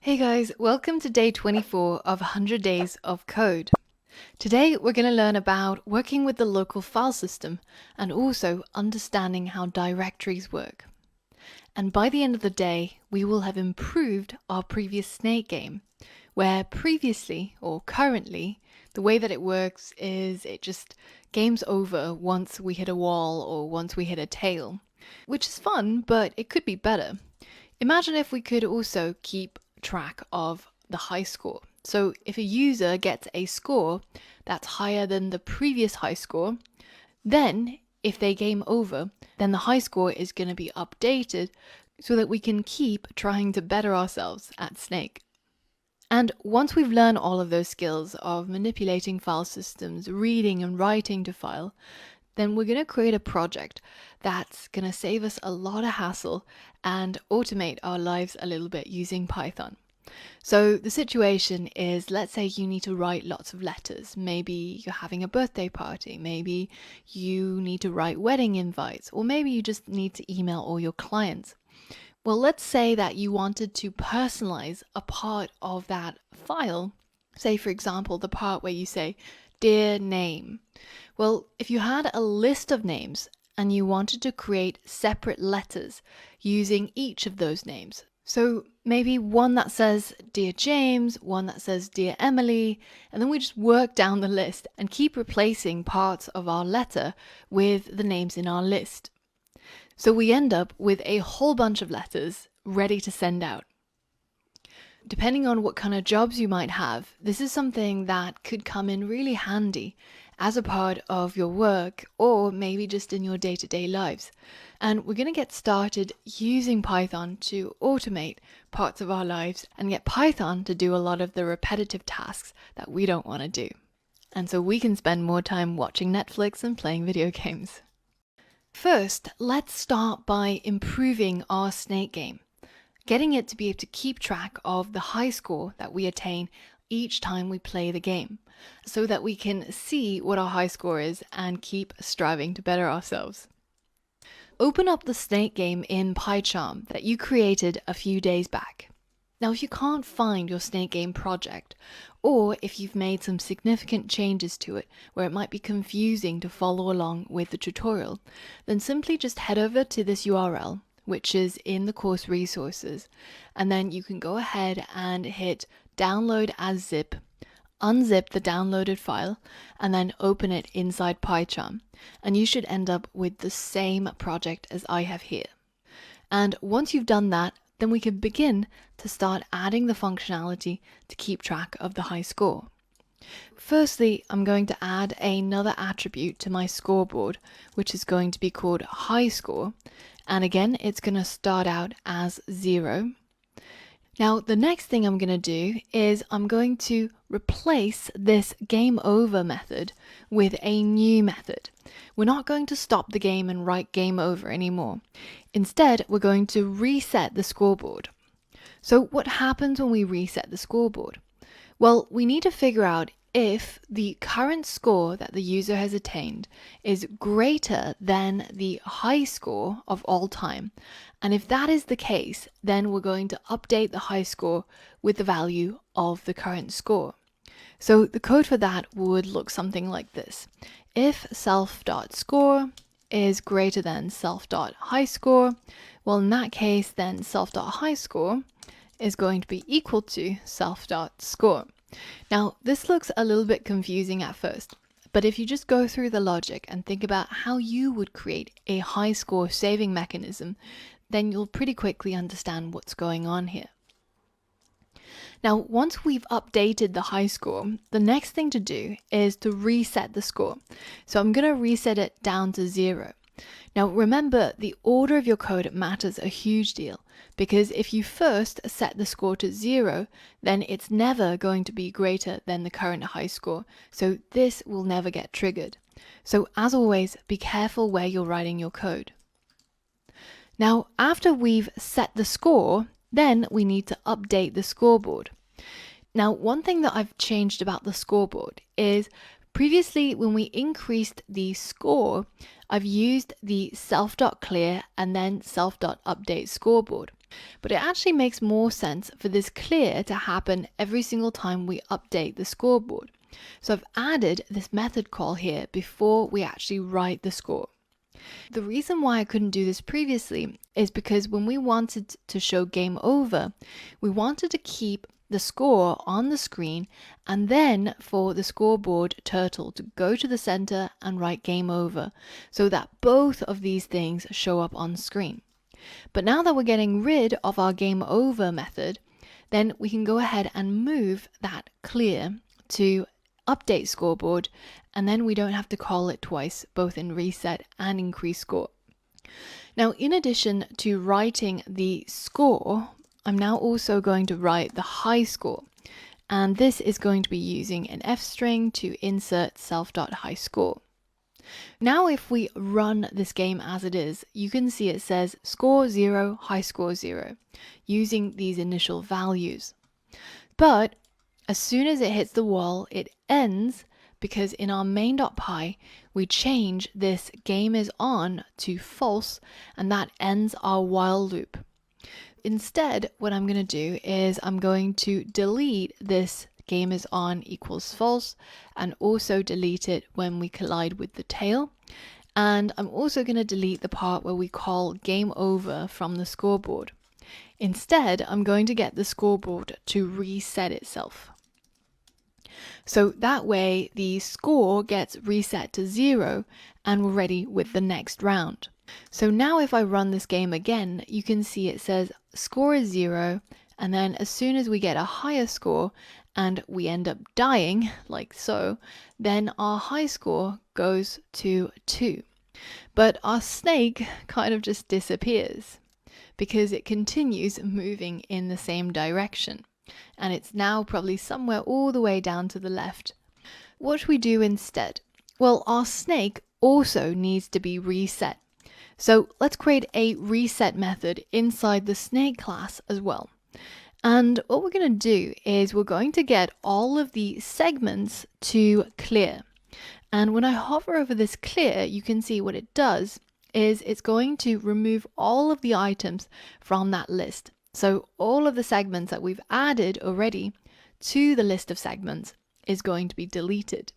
Hey guys, welcome to day 24 of 100 Days of Code. Today we're going to learn about working with the local file system and also understanding how directories work. And by the end of the day, we will have improved our previous snake game, where previously or currently, the way that it works is it just games over once we hit a wall or once we hit a tail, which is fun, but it could be better. Imagine if we could also keep track of the high score. So if a user gets a score that's higher than the previous high score, then if they game over, then the high score is going to be updated so that we can keep trying to better ourselves at Snake. And once we've learned all of those skills of manipulating file systems, reading and writing to file, then we're going to create a project that's going to save us a lot of hassle and automate our lives a little bit using Python. So the situation is, let's say you need to write lots of letters. Maybe you're having a birthday party. Maybe you need to write wedding invites, or maybe you just need to email all your clients. Well, let's say that you wanted to personalize a part of that file. Say, for example, the part where you say, "Dear name." Well, if you had a list of names and you wanted to create separate letters using each of those names, so maybe one that says "Dear James," one that says "Dear Emily," and then we just work down the list and keep replacing parts of our letter with the names in our list. So we end up with a whole bunch of letters ready to send out. Depending on what kind of jobs you might have, this is something that could come in really handy as a part of your work or maybe just in your day-to-day lives. And we're going to get started using Python to automate parts of our lives and get Python to do a lot of the repetitive tasks that we don't want to do. And so we can spend more time watching Netflix and playing video games. First, let's start by improving our snake game, getting it to be able to keep track of the high score that we attain each time we play the game, so that we can see what our high score is and keep striving to better ourselves. Open up the snake game in PyCharm that you created a few days back. Now, if you can't find your snake game project, or if you've made some significant changes to it where it might be confusing to follow along with the tutorial, then simply just head over to this URL, which is in the course resources, and then you can go ahead and hit download as zip, unzip the downloaded file, and then open it inside PyCharm, and you should end up with the same project as I have here. And once you've done that, then we can begin to start adding the functionality to keep track of the high score. Firstly, I'm going to add another attribute to my scoreboard, which is going to be called high score. And again, it's going to start out as 0. Now, the next thing I'm going to do is I'm going to replace this game over method with a new method. We're not going to stop the game and write game over anymore. Instead, we're going to reset the scoreboard. So what happens when we reset the scoreboard? Well, we need to figure out if the current score that the user has attained is greater than the high score of all time. And if that is the case, then we're going to update the high score with the value of the current score. So the code for that would look something like this. If self.score is greater than self.highscore, well, in that case, then self.highscore is going to be equal to self.score. Now, this looks a little bit confusing at first, but if you just go through the logic and think about how you would create a high score saving mechanism, then you'll pretty quickly understand what's going on here. Now, once we've updated the high score, the next thing to do is to reset the score. So I'm going to reset it down to 0. Now remember, the order of your code matters a huge deal, because if you first set the score to 0, then it's never going to be greater than the current high score, so this will never get triggered. So as always, be careful where you're writing your code. Now, after we've set the score, then we need to update the scoreboard. Now, one thing that I've changed about the scoreboard is previously when we increased the score, I've used the self.clear and then self.update scoreboard. But it actually makes more sense for this clear to happen every single time we update the scoreboard. So I've added this method call here before we actually write the score. The reason why I couldn't do this previously is because when we wanted to show game over, we wanted to keep the score on the screen and then for the scoreboard turtle to go to the center and write game over so that both of these things show up on screen. But now that we're getting rid of our game over method, then we can go ahead and move that clear to update scoreboard, and then we don't have to call it twice, both in reset and increase score. Now, in addition to writing the score, I'm now also going to write the high score. And this is going to be using an F string to insert self.highscore. Now if we run this game as it is, you can see it says score 0, high score 0, using these initial values. But as soon as it hits the wall, it ends because in our main.py, we change this game is on to false, and that ends our while loop. Instead, what I'm going to do is I'm going to delete this game is on equals false and also delete it when we collide with the tail. And I'm also going to delete the part where we call game over from the scoreboard. Instead, I'm going to get the scoreboard to reset itself. So that way the score gets reset to 0 and we're ready with the next round. So now if I run this game again, you can see it says score is 0, and then as soon as we get a higher score and we end up dying, like so, then our high score goes to 2. But our snake kind of just disappears because it continues moving in the same direction. And it's now probably somewhere all the way down to the left. What should we do instead? Well, our snake also needs to be reset. So let's create a reset method inside the snake class as well. And what we're going to do is we're going to get all of the segments to clear. And when I hover over this clear, you can see what it does is it's going to remove all of the items from that list. So all of the segments that we've added already to the list of segments is going to be deleted.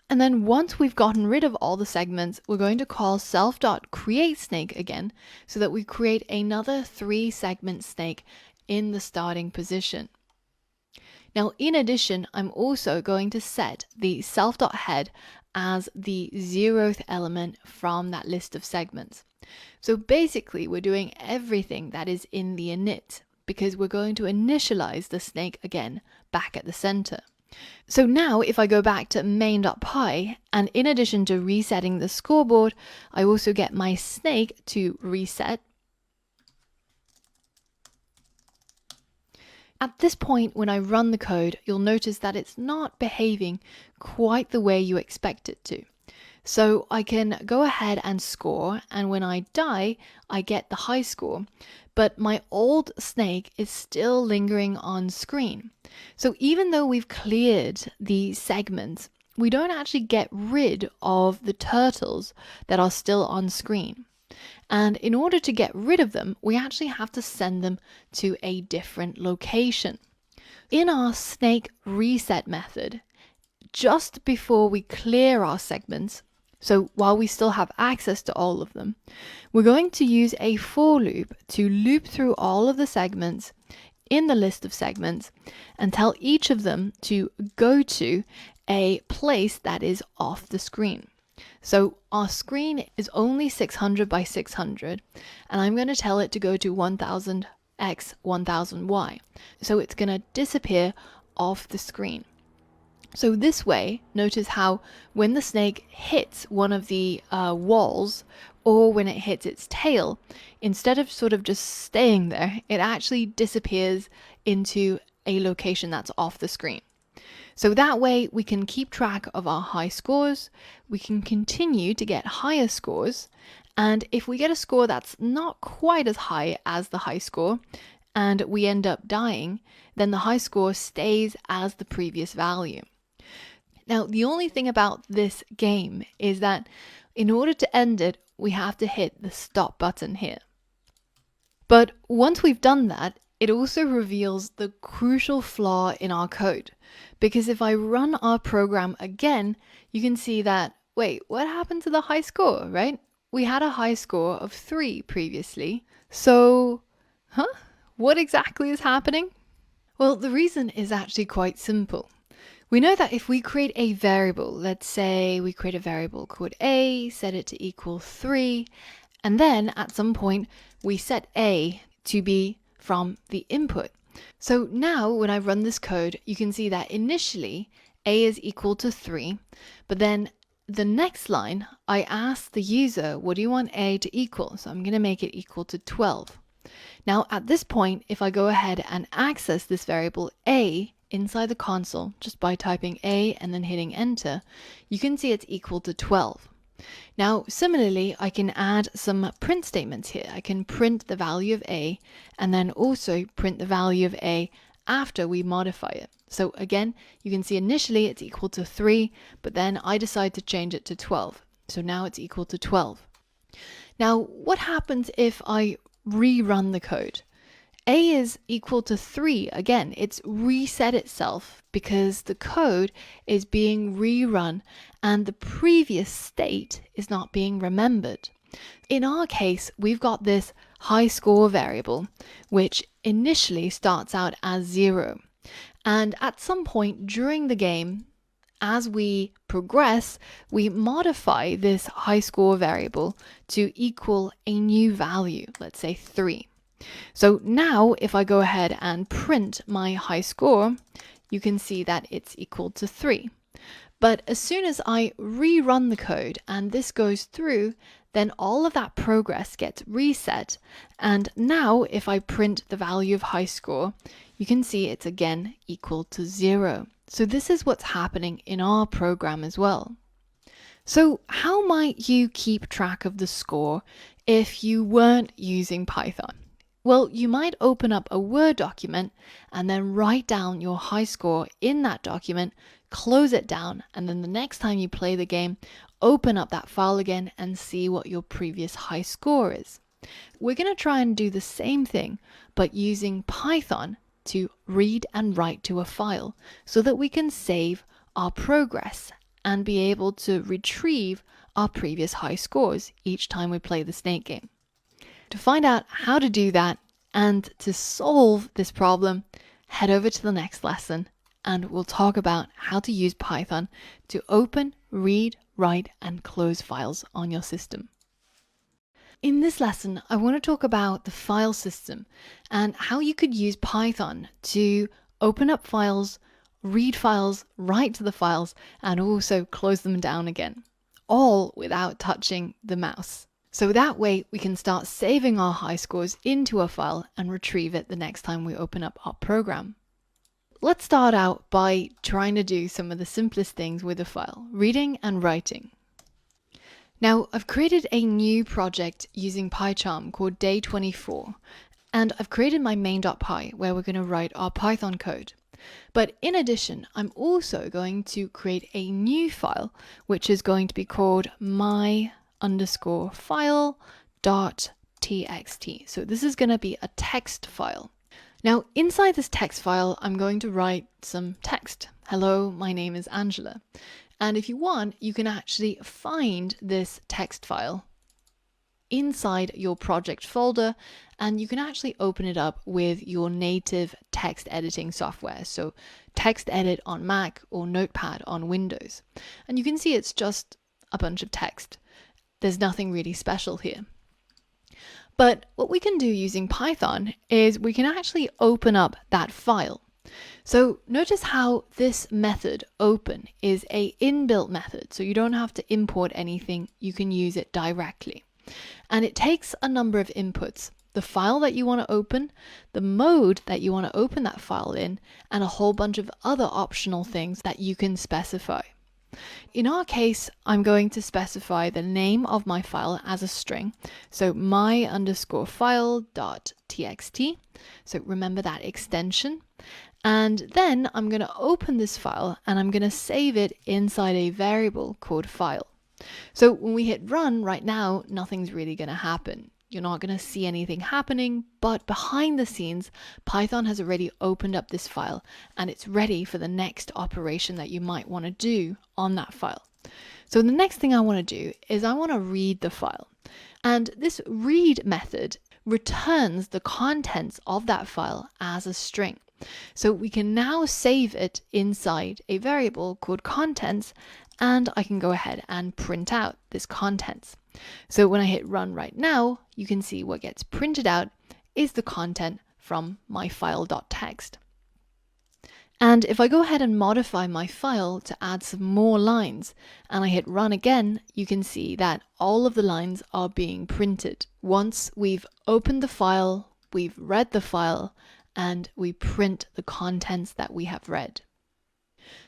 And then once we've gotten rid of all the segments, we're going to call self.createSnake again so that we create another 3 segment snake in the starting position. Now, in addition, I'm also going to set the self.head as the 0th element from that list of segments. So basically, we're doing everything that is in the init because we're going to initialize the snake again back at the center. So now if I go back to main.py, and in addition to resetting the scoreboard, I also get my snake to reset. At this point, when I run the code, you'll notice that it's not behaving quite the way you expect it to. So I can go ahead and score, and when I die, I get the high score, but my old snake is still lingering on screen. So even though we've cleared the segments, we don't actually get rid of the turtles that are still on screen. And in order to get rid of them, we actually have to send them to a different location. In our snake reset method, just before we clear our segments, so while we still have access to all of them, we're going to use a for loop to loop through all of the segments in the list of segments and tell each of them to go to a place that is off the screen. So our screen is only 600 by 600, and I'm going to tell it to go to 1000 x 1000 y. So it's going to disappear off the screen. So this way, notice how when the snake hits one of the walls, or when it hits its tail, instead of sort of just staying there, it actually disappears into a location that's off the screen. So that way we can keep track of our high scores, we can continue to get higher scores, and if we get a score that's not quite as high as the high score, and we end up dying, then the high score stays as the previous value. Now, the only thing about this game is that in order to end it, we have to hit the stop button here. But once we've done that, it also reveals the crucial flaw in our code. Because if I run our program again, you can see that, wait, what happened to the high score, right? We had a high score of 3 previously. So, what exactly is happening? Well, the reason is actually quite simple. We know that if we create a variable, let's say we create a variable called a, set it to equal 3, and then at some point we set a to be from the input. So now when I run this code, you can see that initially a is equal to 3, but then the next line, I ask the user, what do you want a to equal? So I'm going to make it equal to 12. Now at this point, if I go ahead and access this variable a inside the console just by typing a and then hitting enter, you can see it's equal to 12. Now similarly, I can add some print statements here. I can print the value of a and then also print the value of a after we modify it. So again, you can see initially it's equal to 3, but then I decide to change it to 12. So now it's equal to 12. Now what happens if I rerun the code? A is equal to 3 again. It's reset itself because the code is being rerun and the previous state is not being remembered. In our case, we've got this high score variable, which initially starts out as 0. And at some point during the game, as we progress, we modify this high score variable to equal a new value, let's say 3. So now if I go ahead and print my high score, you can see that it's equal to 3. But as soon as I rerun the code and this goes through, then all of that progress gets reset. And now if I print the value of high score, you can see it's again equal to 0. So this is what's happening in our program as well. So how might you keep track of the score if you weren't using Python? Well, you might open up a Word document and then write down your high score in that document, close it down, and then the next time you play the game, open up that file again and see what your previous high score is. We're going to try and do the same thing, but using Python to read and write to a file so that we can save our progress and be able to retrieve our previous high scores each time we play the snake game. To find out how to do that and to solve this problem, head over to the next lesson and we'll talk about how to use Python to open, read, write, and close files on your system. In this lesson, I want to talk about the file system and how you could use Python to open up files, read files, write to the files, and also close them down again, all without touching the mouse. So that way we can start saving our high scores into a file and retrieve it the next time we open up our program. Let's start out by trying to do some of the simplest things with a file, reading and writing. Now, I've created a new project using PyCharm called Day24, and I've created my main.py where we're going to write our Python code. But in addition, I'm also going to create a new file, which is going to be called my_file.txt. So this is going to be a text file. Now, inside this text file, I'm going to write some text. Hello, my name is Angela. And if you want, you can actually find this text file inside your project folder, and you can actually open it up with your native text editing software. So TextEdit on Mac or Notepad on Windows. And you can see it's just a bunch of text. There's nothing really special here. But what we can do using Python is we can actually open up that file. So notice how this method open is a inbuilt method, so you don't have to import anything, you can use it directly. And it takes a number of inputs: the file that you want to open, the mode that you want to open that file in, and a whole bunch of other optional things that you can specify. In our case, I'm going to specify the name of my file as a string, so my_file.txt, so remember that extension. And then I'm going to open this file and I'm going to save it inside a variable called file. So when we hit run right now, nothing's really going to happen. You're not going to see anything happening, but behind the scenes, Python has already opened up this file and it's ready for the next operation that you might want to do on that file. So the next thing I want to do is I want to read the file. And this read method returns the contents of that file as a string. So we can now save it inside a variable called contents, and I can go ahead and print out this contents. So when I hit run right now, you can see what gets printed out is the content from my file.txt. And if I go ahead and modify my file to add some more lines and I hit run again, you can see that all of the lines are being printed. Once we've opened the file, we've read the file, and we print the contents that we have read.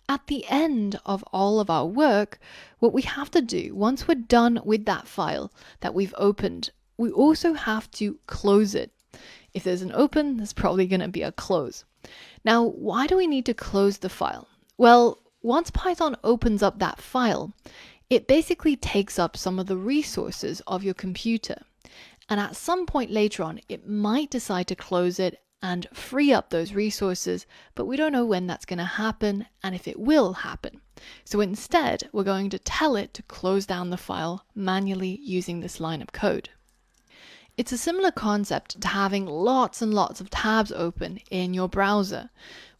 At the end of all of our work, what we have to do, once we're done with that file that we've opened, we also have to close it. If there's an open, there's probably going to be a close. Now, why do we need to close the file? Well, once Python opens up that file, it basically takes up some of the resources of your computer. And at some point later on, it might decide to close it and free up those resources, but we don't know when that's going to happen and if it will happen. So instead, we're going to tell it to close down the file manually using this line of code. It's a similar concept to having lots and lots of tabs open in your browser.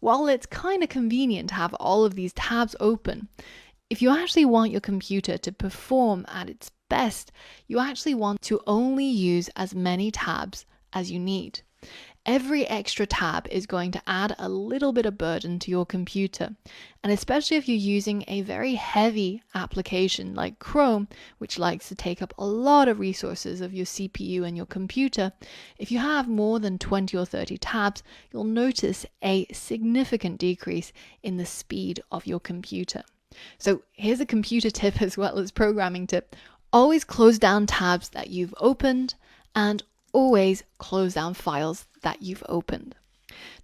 While it's kind of convenient to have all of these tabs open, if you actually want your computer to perform at its best, you actually want to only use as many tabs as you need. Every extra tab is going to add a little bit of burden to your computer. And especially if you're using a very heavy application like Chrome, which likes to take up a lot of resources of your CPU and your computer, if you have more than 20 or 30 tabs, you'll notice a significant decrease in the speed of your computer. So here's a computer tip as well as programming tip. Always close down tabs that you've opened and always close down files that you've opened.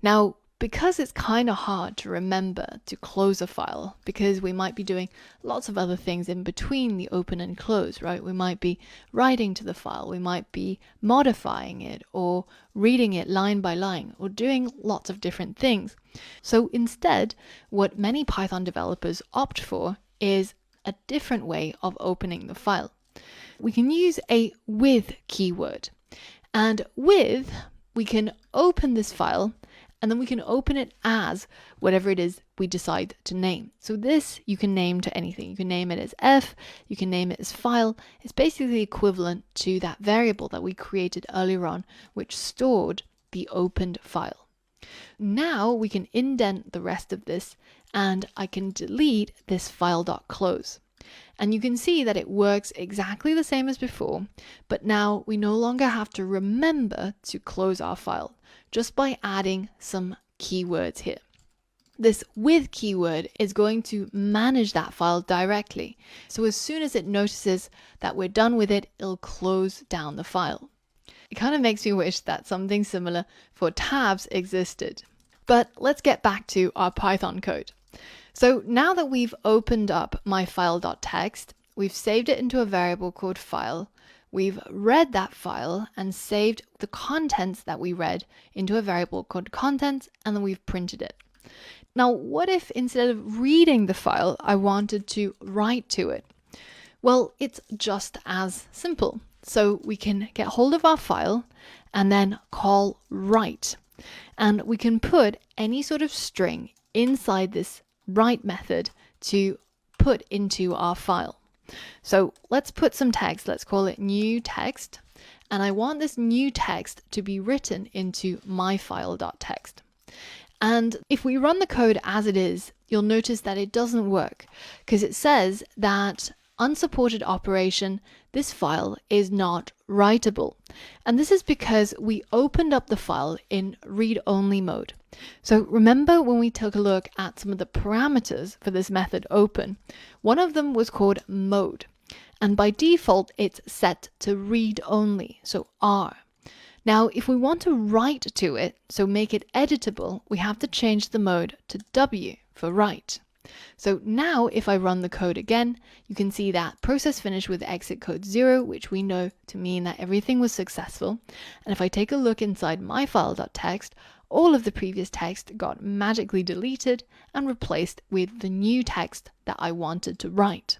Now, because it's kind of hard to remember to close a file, because we might be doing lots of other things in between the open and close, right? We might be writing to the file, we might be modifying it or reading it line by line or doing lots of different things. So instead, what many Python developers opt for is a different way of opening the file. We can use a with keyword. And with, we can open this file and then we can open it as whatever it is we decide to name. So this you can name to anything. You can name it as F, you can name it as file. It's basically equivalent to that variable that we created earlier on, which stored the opened file. Now we can indent the rest of this and I can delete this file.close. And you can see that it works exactly the same as before, but now we no longer have to remember to close our file just by adding some keywords here. This with keyword is going to manage that file directly. So as soon as it notices that we're done with it, it'll close down the file. It kind of makes me wish that something similar for tabs existed. But let's get back to our Python code. So now that we've opened up my file.txt, we've saved it into a variable called file, we've read that file and saved the contents that we read into a variable called contents, and then we've printed it. Now, what if instead of reading the file, I wanted to write to it? Well, it's just as simple. So we can get hold of our file and then call write. And we can put any sort of string inside this write method to put into our file. So let's put some text, let's call it new text, and I want this new text to be written into my file.txt. And if we run the code as it is, you'll notice that it doesn't work because it says that unsupported operation, this file is not writable. And this is because we opened up the file in read-only mode. So remember when we took a look at some of the parameters for this method open, one of them was called mode. And by default, it's set to read only, so R. Now, if we want to write to it, so make it editable, we have to change the mode to W for write. So now if I run the code again, you can see that process finished with exit code 0, which we know to mean that everything was successful. And if I take a look inside my file.txt, all of the previous text got magically deleted and replaced with the new text that I wanted to write.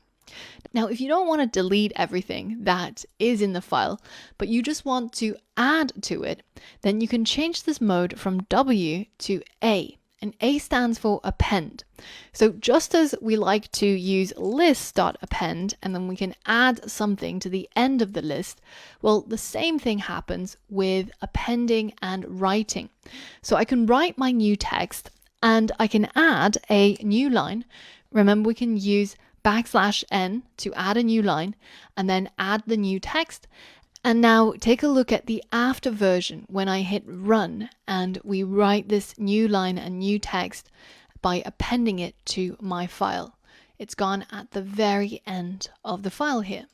Now, if you don't want to delete everything that is in the file, but you just want to add to it, then you can change this mode from W to A. And A stands for append. So just as we like to use list.append and then we can add something to the end of the list, well, the same thing happens with appending and writing. So I can write my new text and I can add a new line. Remember, we can use \n to add a new line and then add the new text. And now take a look at the after version when I hit run and we write this new line and new text by appending it to my file. It's gone at the very end of the file here.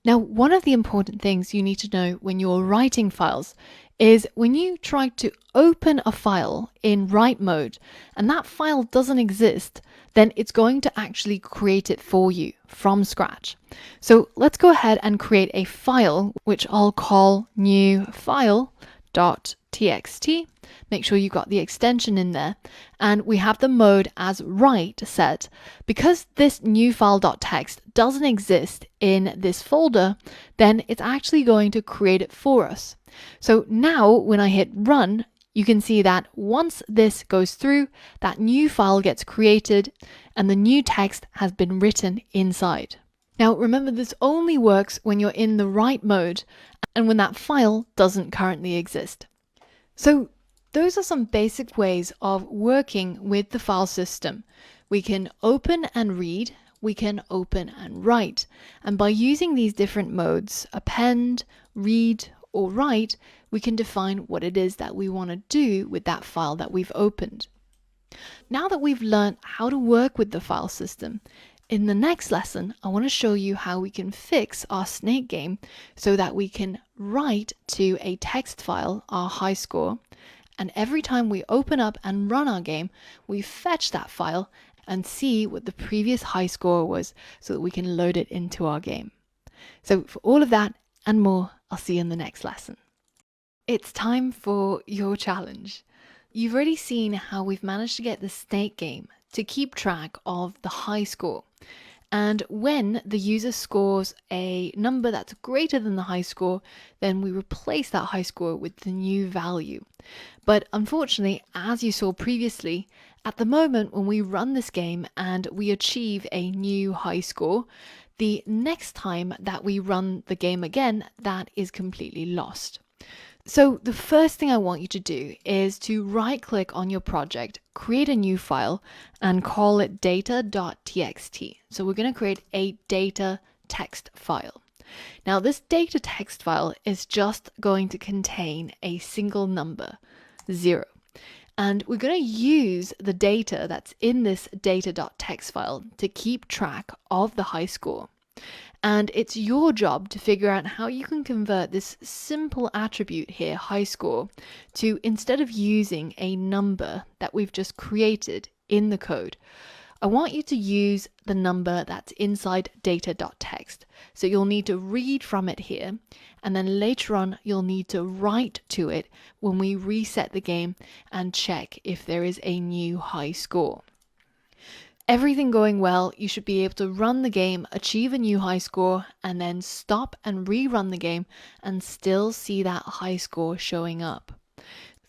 Now, one of the important things you need to know when you're writing files is when you try to open a file in write mode and that file doesn't exist, then it's going to actually create it for you from scratch. So let's go ahead and create a file, which I'll call new file.txt. Make sure you got the extension in there. And we have the mode as write set. Because this new file.txt doesn't exist in this folder, then it's actually going to create it for us. So now when I hit run, you can see that once this goes through, that new file gets created and the new text has been written inside. Now remember, this only works when you're in the write mode and when that file doesn't currently exist. So those are some basic ways of working with the file system. We can open and read, we can open and write. And by using these different modes, append, read, or write, we can define what it is that we want to do with that file that we've opened. Now that we've learned how to work with the file system, in the next lesson, I want to show you how we can fix our snake game so that we can write to a text file our high score. And every time we open up and run our game, we fetch that file and see what the previous high score was so that we can load it into our game. So for all of that and more, I'll see you in the next lesson. It's time for your challenge. You've already seen how we've managed to get the snake game to keep track of the high score. And when the user scores a number that's greater than the high score, then we replace that high score with the new value. But unfortunately, as you saw previously, at the moment when we run this game and we achieve a new high score, the next time that we run the game again, that is completely lost. So the first thing I want you to do is to right-click on your project, create a new file, and call it data.txt. So we're going to create a data text file. Now this data text file is just going to contain a single number, 0. And we're going to use the data that's in this data.txt file to keep track of the high score. And it's your job to figure out how you can convert this simple attribute here, high score, to, instead of using a number that we've just created in the code, I want you to use the number that's inside data.txt. So you'll need to read from it here, and then later on you'll need to write to it when we reset the game and check if there is a new high score. Everything going well, you should be able to run the game, achieve a new high score, and then stop and rerun the game and still see that high score showing up.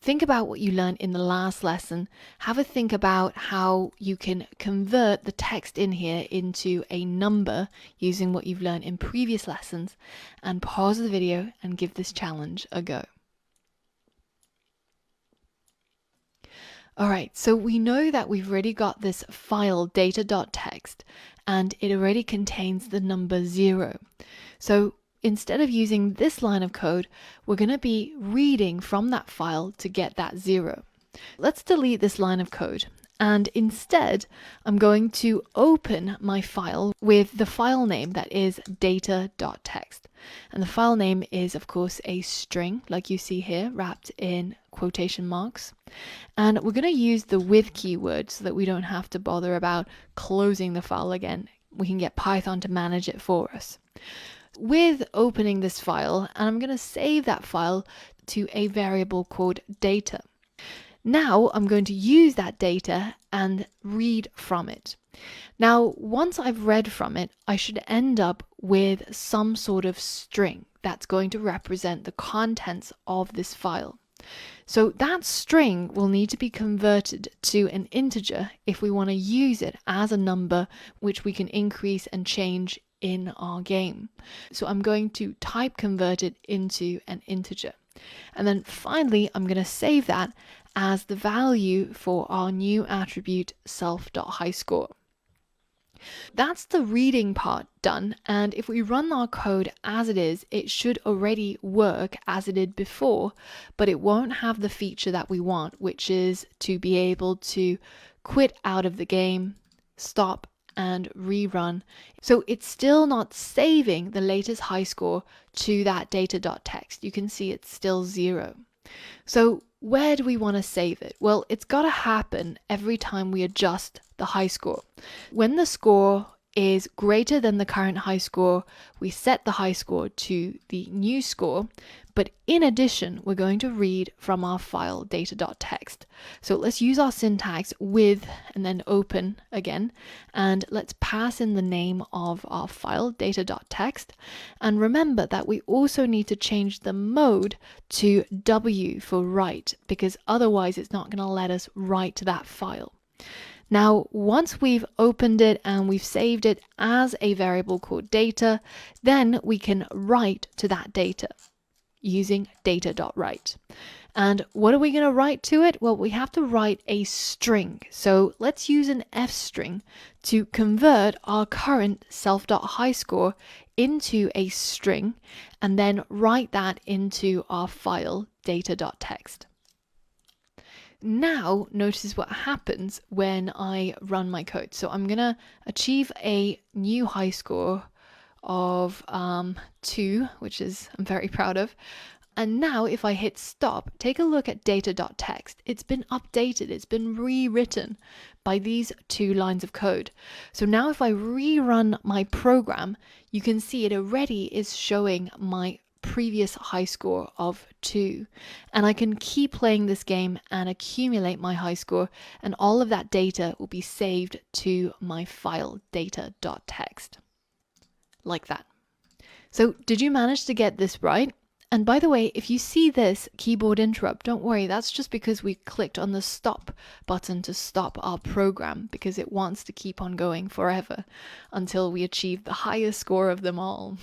Think about what you learned in the last lesson. Have a think about how you can convert the text in here into a number using what you've learned in previous lessons, and pause the video and give this challenge a go. All right, so we know that we've already got this file data.txt and it already contains the number 0. So instead of using this line of code, we're going to be reading from that file to get that 0. Let's delete this line of code And instead, I'm going to open my file with the file name that is data.txt. And the file name is, of course, a string, like you see here, wrapped in quotation marks. And we're going to use the with keyword so that we don't have to bother about closing the file again. We can get Python to manage it for us. With opening this file, and I'm going to save that file to a variable called data. Now I'm going to use that data and read from it. Now, once I've read from it, I should end up with some sort of string that's going to represent the contents of this file. So that string will need to be converted to an integer if we want to use it as a number which we can increase and change in our game. So I'm going to type convert it into an integer. And then finally, I'm going to save that as the value for our new attribute self.highscore. That's the reading part done, and if we run our code as it is, it should already work as it did before, but it won't have the feature that we want, which is to be able to quit out of the game, stop, and rerun. So it's still not saving the latest high score to that data.txt. You can see it's still 0. So where do we want to save it? Well, it's got to happen every time we adjust the high score. When the score is greater than the current high score, we set the high score to the new score, but in addition, we're going to read from our file data.txt. So let's use our syntax with and then open again, and let's pass in the name of our file data.txt. And remember that we also need to change the mode to W for write, because otherwise it's not going to let us write to that file. Now, once we've opened it and we've saved it as a variable called data, then we can write to that data using data.write. And what are we going to write to it? Well, we have to write a string. So let's use an F string to convert our current self.highscore into a string and then write that into our file data.txt. Now, notice what happens when I run my code. So I'm going to achieve a new high score of 2, which is I'm very proud of. And now if I hit stop, take a look at data.txt. It's been updated, it's been rewritten by these 2 lines of code. So now if I rerun my program, you can see it already is showing my previous high score of 2, and I can keep playing this game and accumulate my high score, and all of that data will be saved to my file data.txt like that. So did you manage to get this right? And by the way, if you see this keyboard interrupt, don't worry, that's just because we clicked on the stop button to stop our program, because it wants to keep on going forever until we achieve the highest score of them all.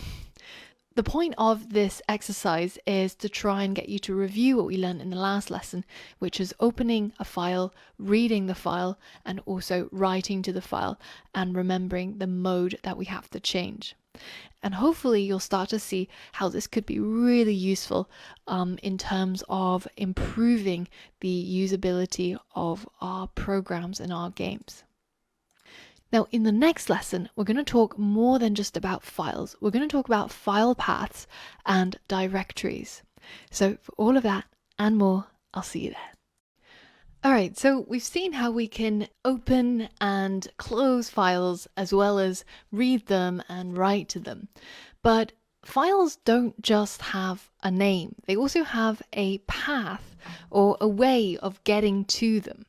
The point of this exercise is to try and get you to review what we learned in the last lesson, which is opening a file, reading the file, and also writing to the file, and remembering the mode that we have to change. And hopefully you'll start to see how this could be really useful in terms of improving the usability of our programs and our games. Now, in the next lesson, we're going to talk more than just about files. We're going to talk about file paths and directories. So for all of that and more, I'll see you there. All right, so we've seen how we can open and close files as well as read them and write to them. But files don't just have a name. They also have a path or a way of getting to them.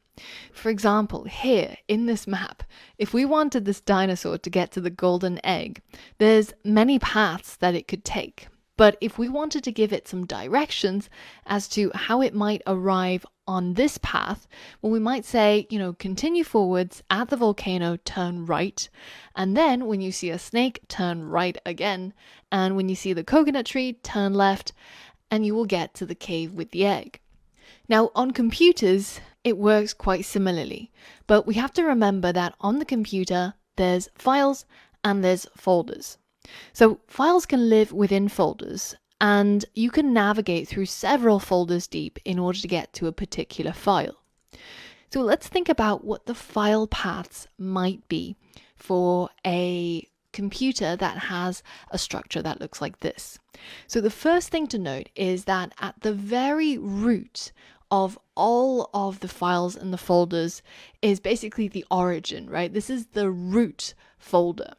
For example, here in this map, if we wanted this dinosaur to get to the golden egg, there's many paths that it could take. But if we wanted to give it some directions as to how it might arrive on this path, well, we might say, continue forwards at the volcano, turn right. And then when you see a snake, turn right again. And when you see the coconut tree, turn left, and you will get to the cave with the egg. Now, on computers, it works quite similarly, but we have to remember that on the computer, there's files and there's folders. So files can live within folders, and you can navigate through several folders deep in order to get to a particular file. So let's think about what the file paths might be for a computer that has a structure that looks like this. So the first thing to note is that at the very root of all of the files and the folders is basically the origin, right? This is the root folder.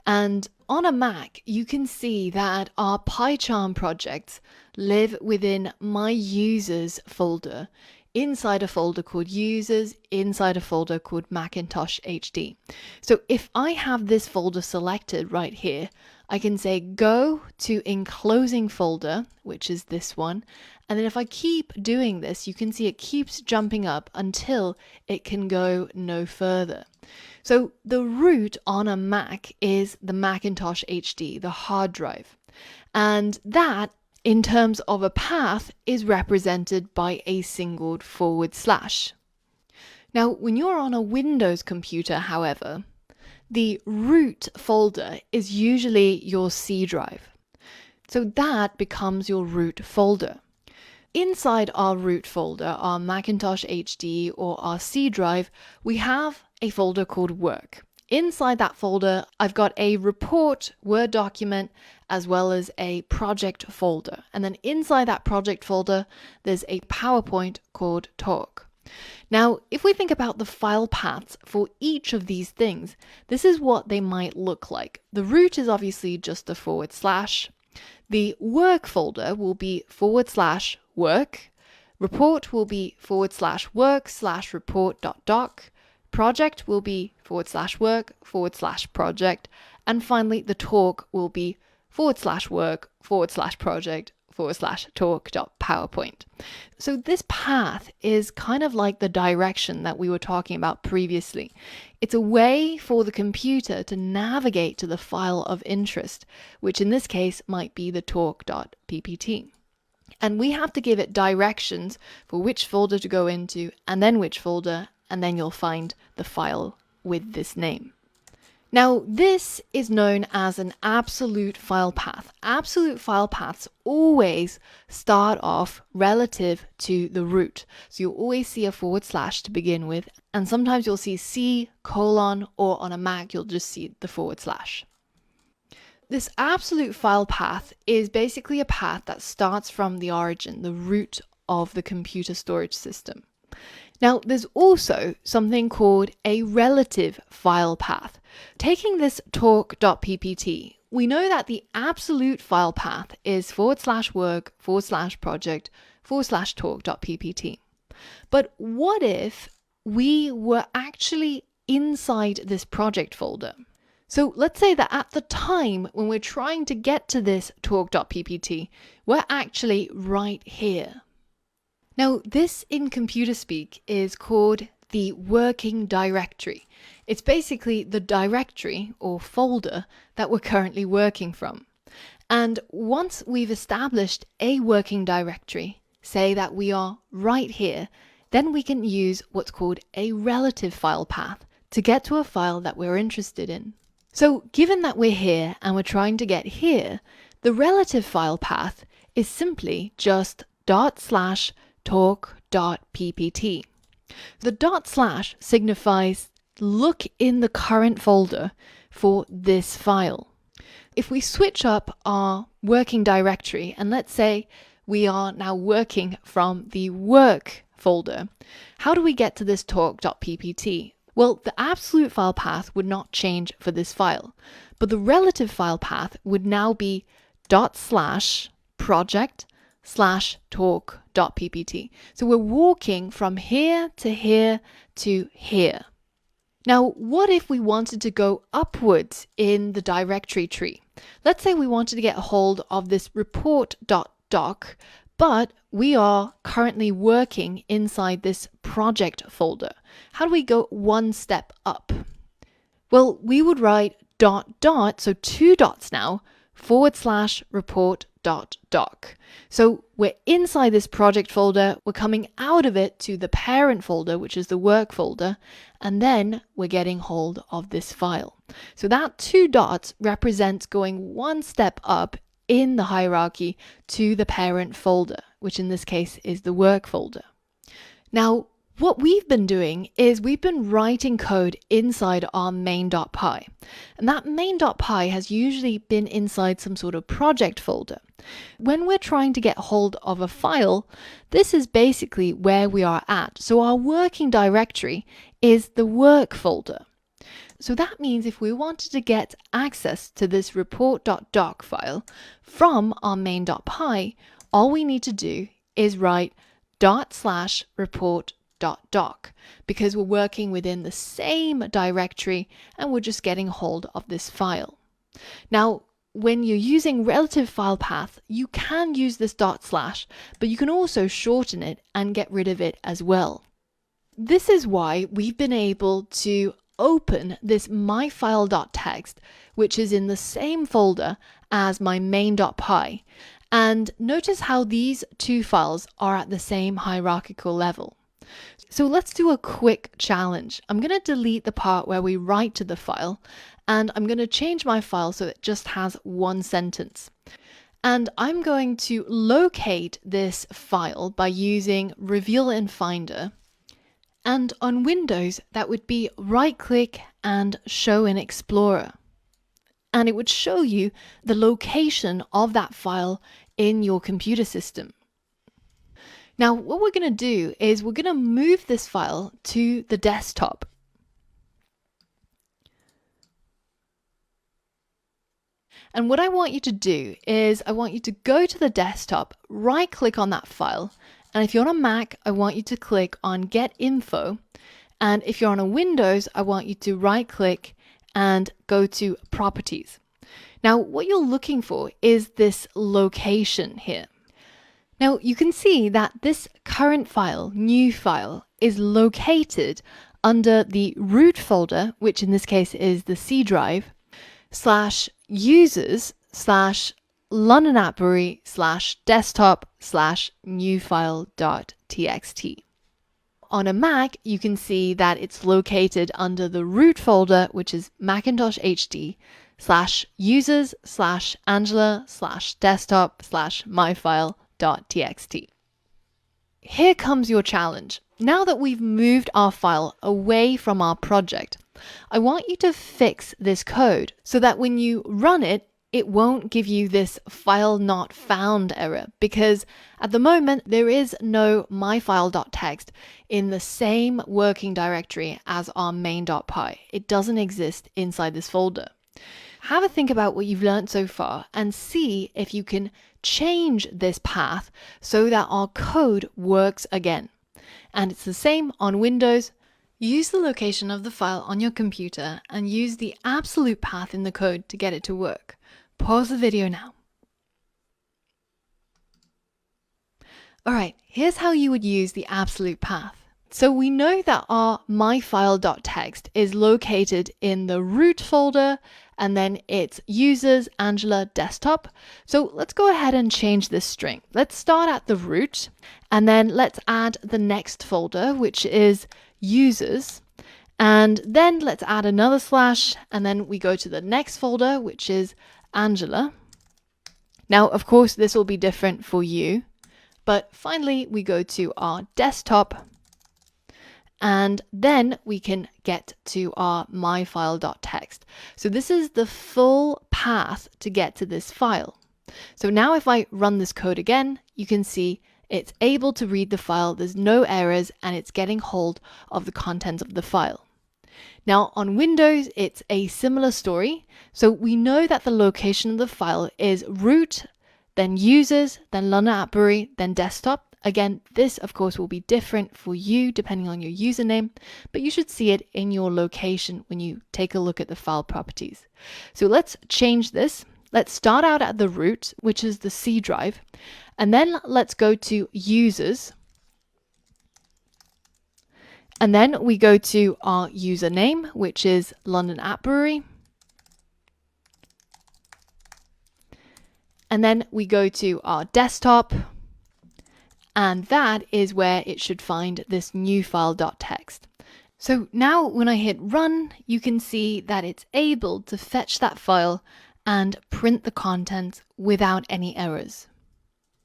And on a Mac, you can see that our PyCharm projects live within my users folder, inside a folder called users, inside a folder called Macintosh HD. So if I have this folder selected right here, I can say go to enclosing folder, which is this one. And then if I keep doing this, you can see it keeps jumping up until it can go no further. So the root on a Mac is the Macintosh HD, the hard drive. And that, in terms of a path, is represented by a single /. Now, when you're on a Windows computer, however, the root folder is usually your C drive. So that becomes your root folder. Inside our root folder, our Macintosh HD or our C drive, we have a folder called work. Inside that folder, I've got a report Word document as well as a project folder. And then inside that project folder, there's a PowerPoint called talk. Now, if we think about the file paths for each of these things, this is what they might look like. The root is obviously just the /. The work folder will be /work. Report will be /work/report.doc. Project will be /work/project. And finally, the talk will be /work/project/talk.powerpoint. So this path is kind of like the direction that we were talking about previously. It's a way for the computer to navigate to the file of interest, which in this case might be the talk.ppt. And we have to give it directions for which folder to go into and then which folder, and then you'll find the file with this name. Now, this is known as an absolute file path. Absolute file paths always start off relative to the root. So you'll always see a / to begin with, and sometimes you'll see C:, or on a Mac, you'll just see the /. This absolute file path is basically a path that starts from the origin, the root of the computer storage system. Now, there's also something called a relative file path. Taking this talk.ppt, we know that the absolute file path is /work/project /talk.ppt. But what if we were actually inside this project folder? So let's say that at the time when we're trying to get to this talk.ppt, we're actually right here. Now, this in computer speak is called the working directory. It's basically the directory or folder that we're currently working from. And once we've established a working directory, say that we are right here, then we can use what's called a relative file path to get to a file that we're interested in. So given that we're here and we're trying to get here, the relative file path is simply just /talk.ppt. The / signifies look in the current folder for this file. If we switch up our working directory, and let's say we are now working from the work folder, how do we get to this talk.ppt? Well, the absolute file path would not change for this file, but the relative file path would now be ./project/talk.ppt. So we're walking from here to here to here. Now, what if we wanted to go upwards in the directory tree? Let's say we wanted to get a hold of this report.doc, but we are currently working inside this project folder. How do we go one step up? Well, we would write ... so 2 dots now, /report.doc. So we're inside this project folder, we're coming out of it to the parent folder, which is the work folder, and then we're getting hold of this file. So that 2 dots represents going one step up in the hierarchy to the parent folder, which in this case is the work folder. Now, What we've been doing is we've been writing code inside our main.py. And that main.py has usually been inside some sort of project folder. When we're trying to get hold of a file, this is basically where we are at. So our working directory is the work folder. So that means if we wanted to get access to this report.doc file from our main.py, all we need to do is write /report.doc because we're working within the same directory and we're just getting hold of this file. Now, when you're using relative file path, you can use this /, but you can also shorten it and get rid of it as well. This is why we've been able to open this myfile.txt, which is in the same folder as my main.py. And notice how these two files are at the same hierarchical level. So let's do a quick challenge. I'm going to delete the part where we write to the file, and I'm going to change my file so it just has one sentence. And I'm going to locate this file by using Reveal in Finder. And on Windows, that would be right-click and Show in Explorer. And it would show you the location of that file in your computer system. Now, what we're going to do is we're going to move this file to the desktop. And what I want you to do is I want you to go to the desktop, right-click on that file, and if you're on a Mac, I want you to click on Get Info. And if you're on a Windows, I want you to right-click and go to Properties. Now, what you're looking for is this location here. Now, you can see that this current file, new file, is located under the root folder, which in this case is the C drive, /users/ londonapbury/desktop/newfile.txt. On a Mac, you can see that it's located under the root folder, which is Macintosh HD /users/angela/desktop/myfile.txt. Here comes your challenge. Now that we've moved our file away from our project, I want you to fix this code so that when you run it, it won't give you this file not found error, because at the moment there is no myfile.txt in the same working directory as our main.py. It doesn't exist inside this folder. Have a think about what you've learned so far and see if you can change this path so that our code works again. And it's the same on Windows. Use the location of the file on your computer and use the absolute path in the code to get it to work. Pause the video now. Alright, here's how you would use the absolute path. So we know that our myfile.txt is located in the root folder, and then it's users Angela desktop. So let's go ahead and change this string. Let's start at the root, and then let's add the next folder, which is users. And then let's add another slash, and then we go to the next folder, which is Angela. Now, of course, this will be different for you, but finally we go to our desktop, and then we can get to our myfile.txt. So this is the full path to get to this file. So now if I run this code again, you can see it's able to read the file, there's no errors, and it's getting hold of the contents of the file. Now on Windows, it's a similar story. So we know that the location of the file is root, then users, then London Apbury, then desktop. Again, this of course will be different for you depending on your username, but you should see it in your location when you take a look at the file properties. So let's change this. Let's start out at the root, which is the C drive, and then let's go to users. And then we go to our username, which is London Apbury. And then we go to our desktop. And that is where it should find this new file.txt. So now when I hit run, you can see that it's able to fetch that file and print the content without any errors.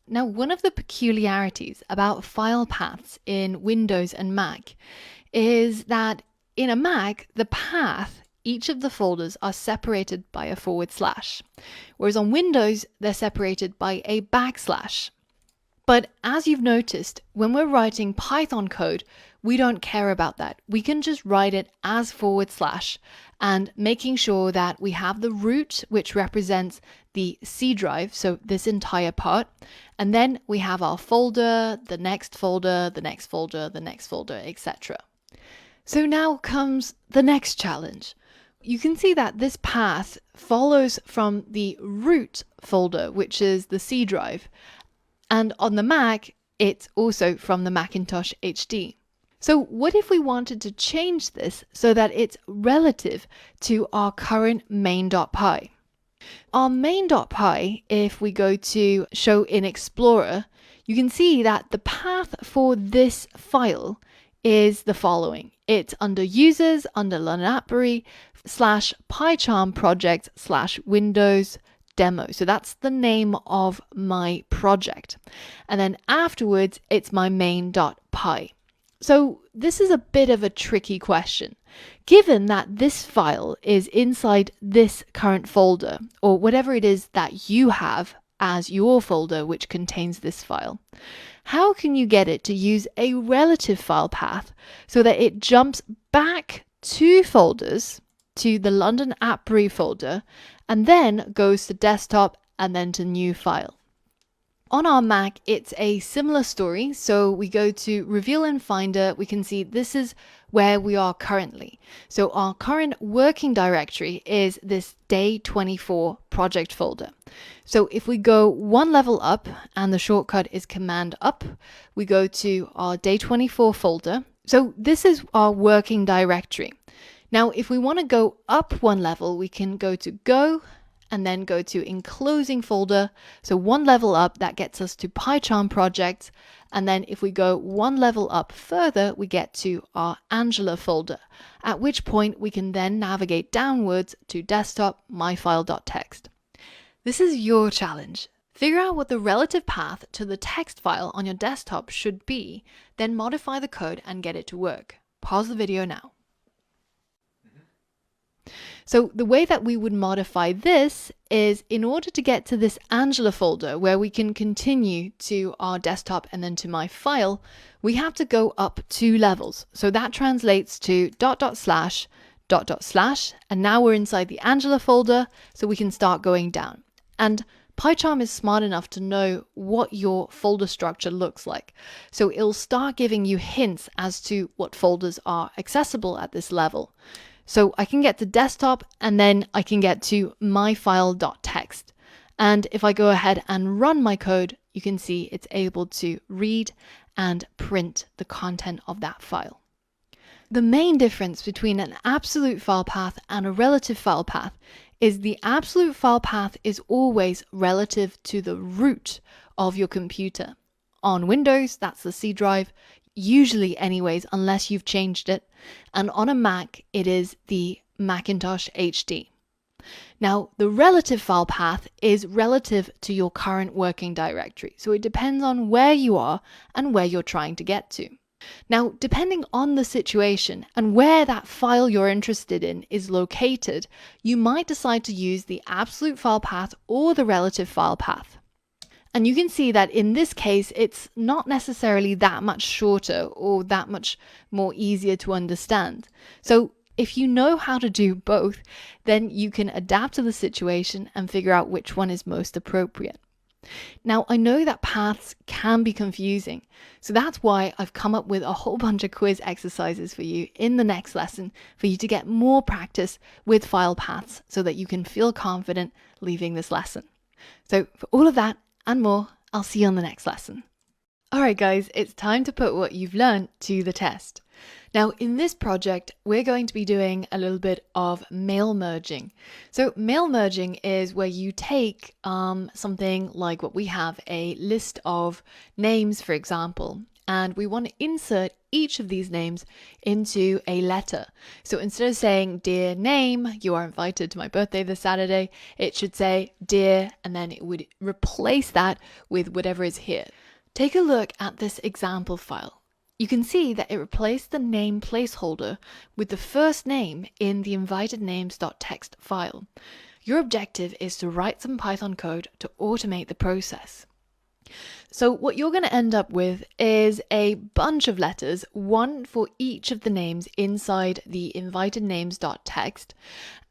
Now, one of the peculiarities about file paths in Windows and Mac is that in a Mac, the path, each of the folders are separated by a /, whereas on Windows, they're separated by a \. But as you've noticed, when we're writing Python code, we don't care about that. We can just write it as / and making sure that we have the root, which represents the C drive, so this entire part, and then we have our folder, the next folder, the next folder, the next folder, etc. So now comes the next challenge. You can see that this path follows from the root folder, which is the C drive, and on the Mac, it's also from the Macintosh HD. So what if we wanted to change this so that it's relative to our current main.py? Our main.py, if we go to Show in Explorer, you can see that the path for this file is the following. It's under Users, under Linapri, /PyCharm project /Windows demo. So that's the name of my project. And then afterwards, it's my main.py. So this is a bit of a tricky question. Given that this file is inside this current folder, or whatever it is that you have as your folder which contains this file, how can you get it to use a relative file path so that it jumps back 2 folders to the London AppRe folder and then goes to desktop and then to new file? On our Mac, it's a similar story. So we go to Reveal in Finder, we can see this is where we are currently. So our current working directory is this day 24 project folder. So if we go one level up, and the shortcut is Command up, we go to our day 24 folder. So this is our working directory. Now, if we want to go up one level, we can go to Go and then go to Enclosing folder. So one level up, that gets us to PyCharm projects. And then if we go one level up further, we get to our Angela folder, at which point we can then navigate downwards to desktop myfile.txt. This is your challenge. Figure out what the relative path to the text file on your desktop should be, then modify the code and get it to work. Pause the video now. So the way that we would modify this is, in order to get to this Angela folder where we can continue to our desktop and then to my file, we have to go up 2 levels. So that translates to .. And now we're inside the Angela folder, so we can start going down. And PyCharm is smart enough to know what your folder structure looks like. So it'll start giving you hints as to what folders are accessible at this level. So I can get to desktop and then I can get to myfile.txt. And if I go ahead and run my code, you can see it's able to read and print the content of that file. The main difference between an absolute file path and a relative file path is the absolute file path is always relative to the root of your computer. On Windows, that's the C drive. Usually anyways, unless you've changed it. And on a Mac, it is the Macintosh HD. Now, the relative file path is relative to your current working directory. So it depends on where you are and where you're trying to get to. Now, depending on the situation and where that file you're interested in is located, you might decide to use the absolute file path or the relative file path. And you can see that in this case, it's not necessarily that much shorter or that much more easier to understand. So if you know how to do both, then you can adapt to the situation and figure out which one is most appropriate. Now, I know that paths can be confusing, so that's why I've come up with a whole bunch of quiz exercises for you in the next lesson for you to get more practice with file paths so that you can feel confident leaving this lesson. So for all of that and more, I'll see you on the next lesson. Alright guys, it's time to put what you've learned to the test. Now in this project, we're going to be doing a little bit of mail merging. So mail merging is where you take something like what we have, a list of names, for example, and we want to insert each of these names into a letter. So instead of saying, "Dear name, you are invited to my birthday this Saturday," it should say "Dear," and then it would replace that with whatever is here. Take a look at this example file. You can see that it replaced the name placeholder with the first name in the invitednames.txt file. Your objective is to write some Python code to automate the process. So what you're going to end up with is a bunch of letters, one for each of the names inside the invitednames.txt,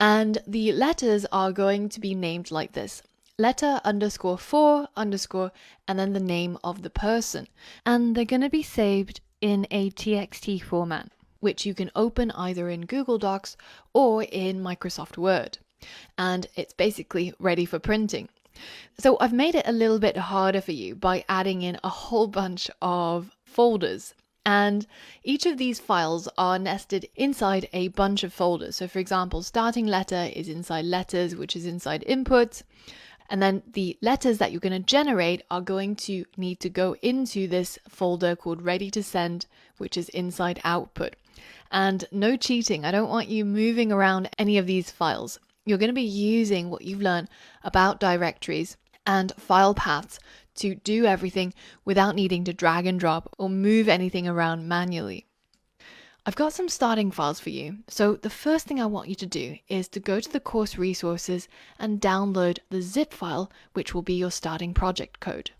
and the letters are going to be named like this: letter underscore for underscore, and then the name of the person. And they're going to be saved in a TXT format, which you can open either in Google Docs or in Microsoft Word. And it's basically ready for printing. So I've made it a little bit harder for you by adding in a whole bunch of folders. And each of these files are nested inside a bunch of folders. So for example, starting letter is inside letters, which is inside inputs. And then the letters that you're going to generate are going to need to go into this folder called ready to send, which is inside output. And no cheating. I don't want you moving around any of these files. You're going to be using what you've learned about directories and file paths to do everything without needing to drag and drop or move anything around manually. I've got some starting files for you. So the first thing I want you to do is to go to the course resources and download the zip file, which will be your starting project code.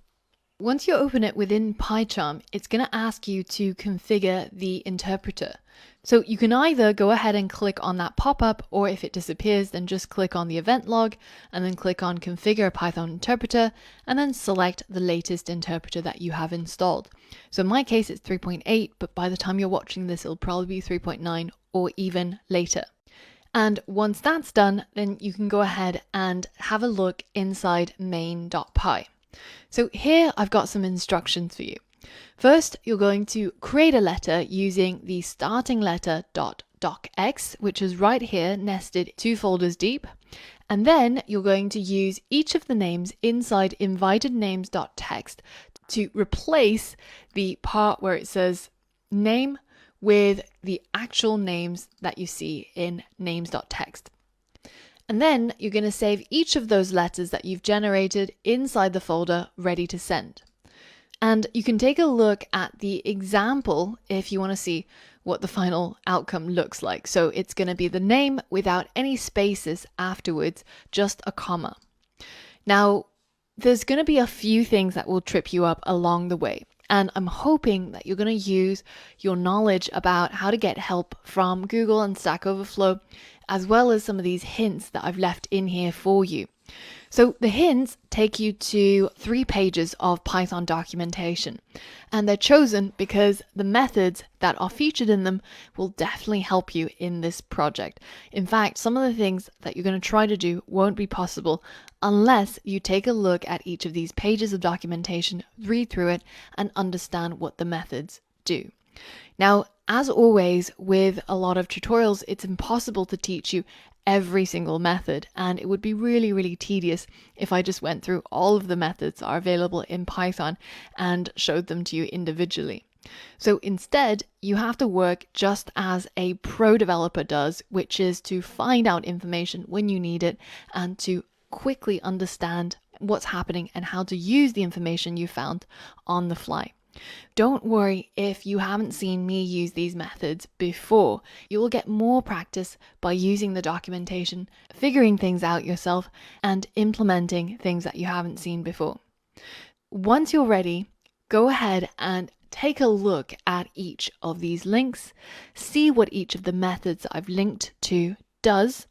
Once you open it within PyCharm, it's going to ask you to configure the interpreter. So you can either go ahead and click on that pop-up, or if it disappears, then just click on the event log and then click on configure Python interpreter and then select the latest interpreter that you have installed. So in my case, it's 3.8, but by the time you're watching this, it'll probably be 3.9 or even later. And once that's done, then you can go ahead and have a look inside main.py. So here I've got some instructions for you. First, you're going to create a letter using the starting letter.docx, which is right here nested 2 folders deep. And then you're going to use each of the names inside invitednames.txt to replace the part where it says name with the actual names that you see in names.txt. And then you're going to save each of those letters that you've generated inside the folder ready to send. And you can take a look at the example if you want to see what the final outcome looks like. So it's going to be the name without any spaces afterwards, just a comma. Now, there's going to be a few things that will trip you up along the way. And I'm hoping that you're going to use your knowledge about how to get help from Google and Stack Overflow, as well as some of these hints that I've left in here for you. So the hints take you to 3 pages of Python documentation, and they're chosen because the methods that are featured in them will definitely help you in this project. In fact, some of the things that you're going to try to do won't be possible unless you take a look at each of these pages of documentation, read through it, and understand what the methods do. Now, as always, with a lot of tutorials, it's impossible to teach you every single method, and it would be really, really tedious if I just went through all of the methods that are available in Python and showed them to you individually. So instead, you have to work just as a pro developer does, which is to find out information when you need it and to quickly understand what's happening and how to use the information you found on the fly. Don't worry if you haven't seen me use these methods before. You will get more practice by using the documentation, figuring things out yourself, and implementing things that you haven't seen before. Once you're ready, go ahead and take a look at each of these links, see what each of the methods I've linked to does,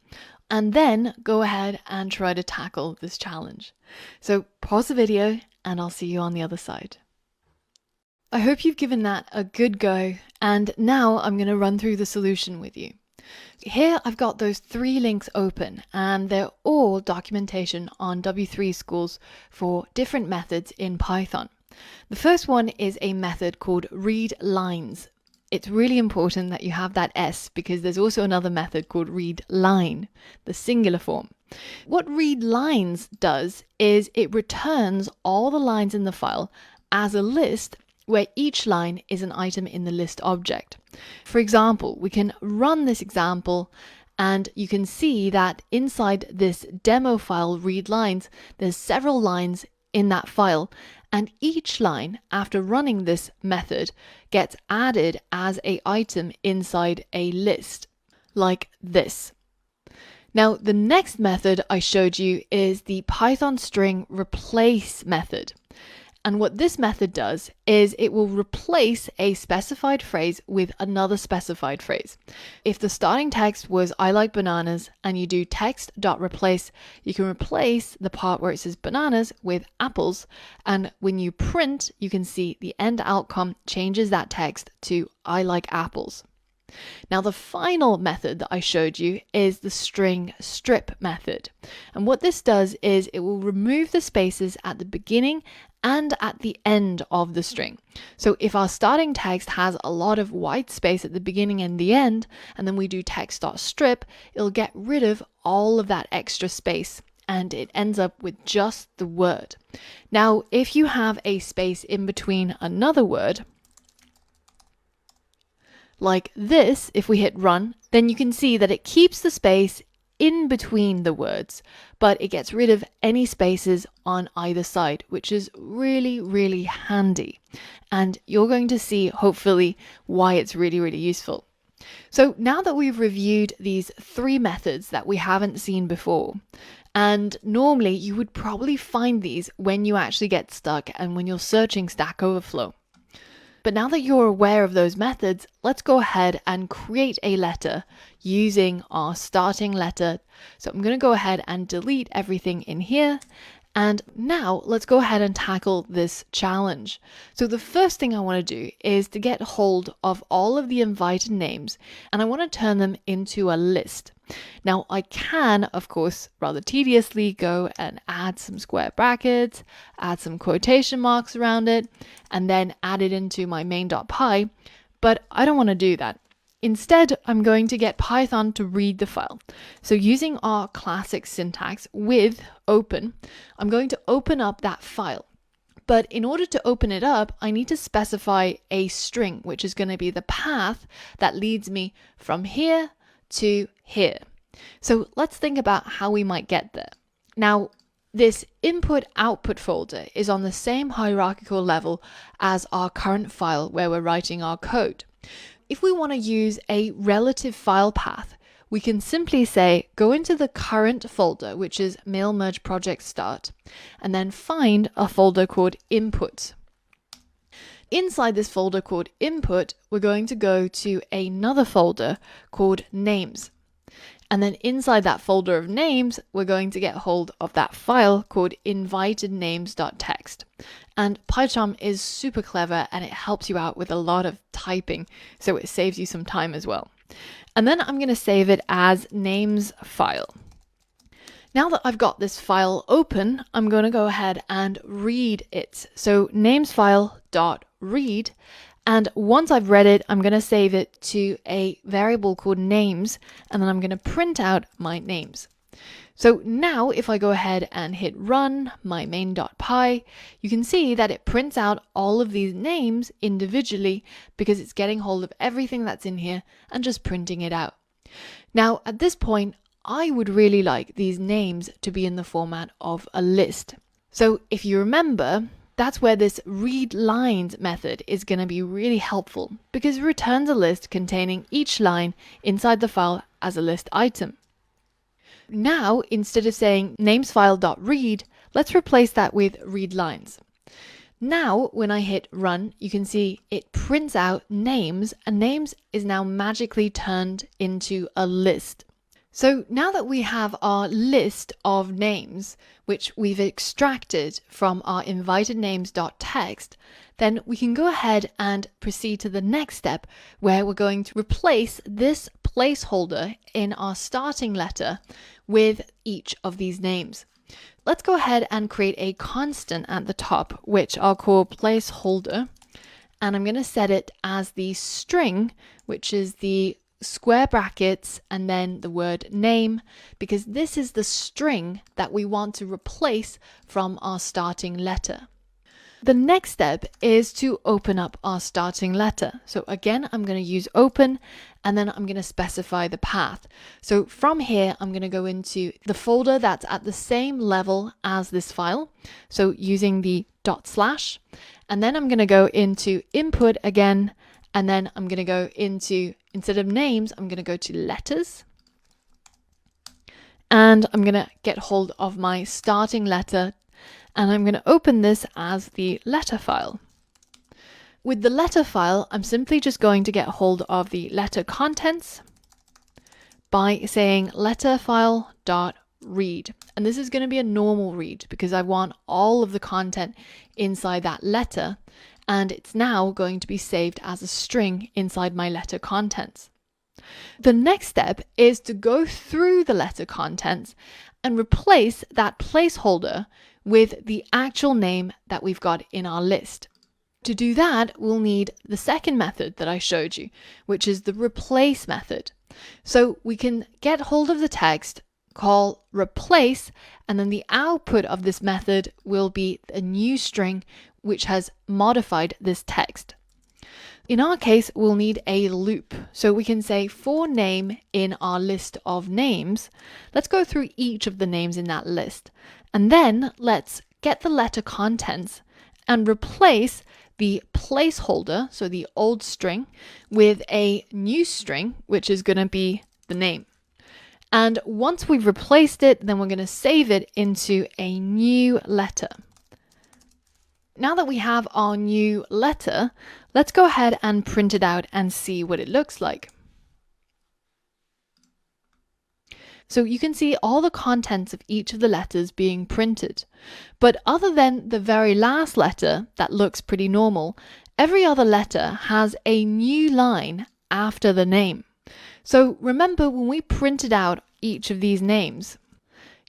and then go ahead and try to tackle this challenge. So pause the video and I'll see you on the other side. I hope you've given that a good go, and now I'm going to run through the solution with you. Here I've got those 3 links open, and they're all documentation on W3 schools for different methods in Python. The first one is a method called readLines. It's really important that you have that S because there's also another method called readLine, the singular form. What readLines does is it returns all the lines in the file as a list where each line is an item in the list object. For example, we can run this example and you can see that inside this demo file read lines, there's several lines in that file, and each line after running this method gets added as an item inside a list, like this. Now, the next method I showed you is the Python string replace method. And what this method does is it will replace a specified phrase with another specified phrase. If the starting text was I like bananas and you do text.replace, you can replace the part where it says bananas with apples. And when you print, you can see the end outcome changes that text to I like apples. Now, the final method that I showed you is the string strip method. And what this does is it will remove the spaces at the beginning and at the end of the string. So if our starting text has a lot of white space at the beginning and the end, and then we do text.strip, it'll get rid of all of that extra space and it ends up with just the word. Now, if you have a space in between another word, like this, if we hit run, then you can see that it keeps the space in between the words, but it gets rid of any spaces on either side, which is really, really handy. And you're going to see, hopefully, why it's really, really useful. So now that we've reviewed these three methods that we haven't seen before, and normally you would probably find these when you actually get stuck and when you're searching Stack Overflow. But now that you're aware of those methods, let's go ahead and create a letter using our starting letter. So I'm going to go ahead and delete everything in here. And now let's go ahead and tackle this challenge. So the first thing I want to do is to get hold of all of the invited names, and I want to turn them into a list. Now I can, of course, rather tediously go and add some square brackets, add some quotation marks around it, and then add it into my main.py, but I don't want to do that. Instead, I'm going to get Python to read the file. So using our classic syntax with open, I'm going to open up that file. But in order to open it up, I need to specify a string, which is going to be the path that leads me from here to here. So let's think about how we might get there. Now, this input-output folder is on the same hierarchical level as our current file where we're writing our code. If we want to use a relative file path, we can simply say go into the current folder, which is mail merge project start, and then find a folder called input. Inside this folder called input, we're going to go to another folder called names. And then inside that folder of names, we're going to get hold of that file called invitednames.txt. And PyCharm is super clever and it helps you out with a lot of typing, so it saves you some time as well. And then I'm going to save it as names file. Now that I've got this file open, I'm going to go ahead and read it. So namesfile.read. And once I've read it, I'm going to save it to a variable called names, and then I'm going to print out my names. So now if I go ahead and hit run my main.py, you can see that it prints out all of these names individually because it's getting hold of everything that's in here and just printing it out. Now at this point, I would really like these names to be in the format of a list. So if you remember, that's where this read lines method is going to be really helpful because it returns a list containing each line inside the file as a list item. Now, instead of saying namesfile.read, let's replace that with read lines. Now, when I hit run, you can see it prints out names, and names is now magically turned into a list. So now that we have our list of names, which we've extracted from our invitednames.txt, then we can go ahead and proceed to the next step where we're going to replace this placeholder in our starting letter with each of these names. Let's go ahead and create a constant at the top, which I'll call placeholder, and I'm going to set it as the string, which is the square brackets and then the word name, because this is the string that we want to replace from our starting letter. The next step is to open up our starting letter. So again, I'm going to use open, and then I'm going to specify the path. So from here, I'm going to go into the folder that's at the same level as this file. So using the /, and then I'm going to go into input again, and then I'm going to go into, instead of names, I'm going to go to letters. And I'm going to get hold of my starting letter, and I'm going to open this as the letter file. With the letter file, I'm simply just going to get hold of the letter contents by saying letter file.read. And this is going to be a normal read because I want all of the content inside that letter, and it's now going to be saved as a string inside my letter contents. The next step is to go through the letter contents and replace that placeholder with the actual name that we've got in our list. To do that, we'll need the second method that I showed you, which is the replace method. So we can get hold of the text, call replace, and then the output of this method will be a new string which has modified this text. In our case, we'll need a loop. So we can say for name in our list of names. Let's go through each of the names in that list. And then let's get the letter contents and replace the placeholder, so the old string, with a new string, which is going to be the name. And once we've replaced it, then we're going to save it into a new letter. Now that we have our new letter, let's go ahead and print it out and see what it looks like. So you can see all the contents of each of the letters being printed. But other than the very last letter that looks pretty normal, every other letter has a new line after the name. So remember when we printed out each of these names,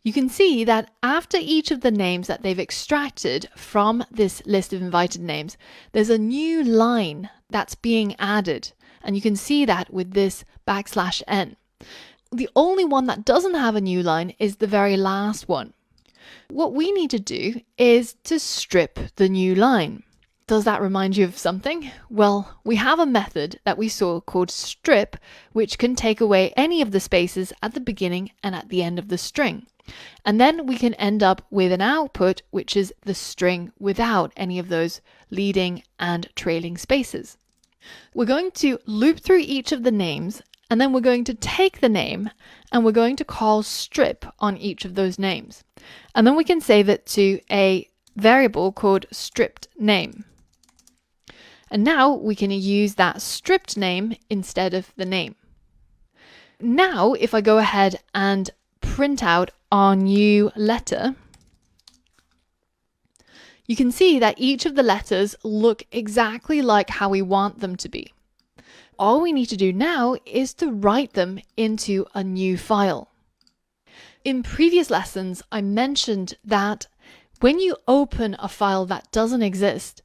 you can see that after each of the names that they've extracted from this list of invited names, there's a new line that's being added. And you can see that with this \n. The only one that doesn't have a new line is the very last one. What we need to do is to strip the new line. Does that remind you of something? Well, we have a method that we saw called strip, which can take away any of the spaces at the beginning and at the end of the string. And then we can end up with an output, which is the string without any of those leading and trailing spaces. We're going to loop through each of the names, and then we're going to take the name and we're going to call strip on each of those names. And then we can save it to a variable called stripped name. And now we can use that stripped name instead of the name. Now, if I go ahead and print out our new letter, you can see that each of the letters look exactly like how we want them to be. All we need to do now is to write them into a new file. In previous lessons, I mentioned that when you open a file that doesn't exist,